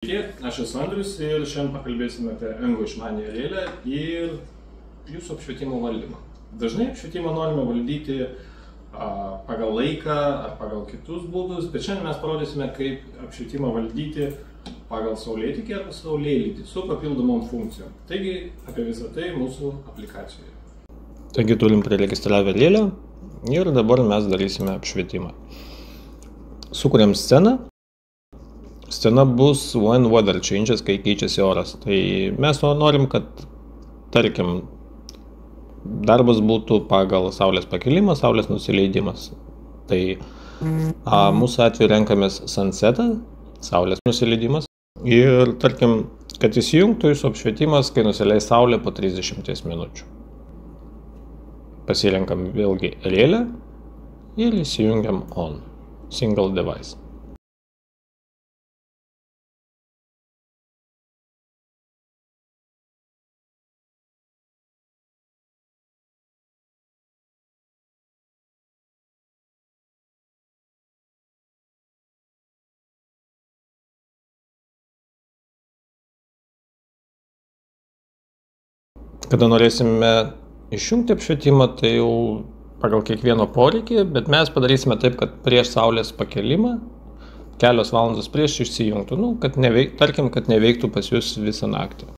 Sveiki, aš esu Andrius ir šiandien pakalbėsime apie ENGO išmaniąją lėlę ir jūsų apšvietimo valdymą. Dažnai apšvietimą norime valdyti pagal laiką ar pagal kitus būdus, bet šiandien mes parodysime, kaip apšvietimą valdyti pagal saulėtekį arba saulėlydį su papildomom funkcijom. Taigi apie visą tai mūsų aplikacijoje. Taigi turim priregistravę lėlę ir dabar mes darysime apšvietimą. Sukuriam sceną. Scena bus when weather changes, kai keičiasi oras. Tai mes norim, kad, tarkim, darbas būtų pagal saulės pakilimą, saulės nusileidimas. Tai mūsų atveju renkamės sunsetą, saulės nusileidimas. Ir, tarkim, kad įsijungtų jūsų apšvietimas, kai nusileis saulė po 30 minučių. Pasirenkam vėlgi lėlę ir įsijungiam on, single device. Kada norėsime išjungti apšvietimą, tai jau pagal kiekvieno poreikį, bet mes padarysime taip, kad prieš saulės pakelimą, kelios valandos prieš išsijungtų, tarkim, kad neveiktų pas jūs visą naktį.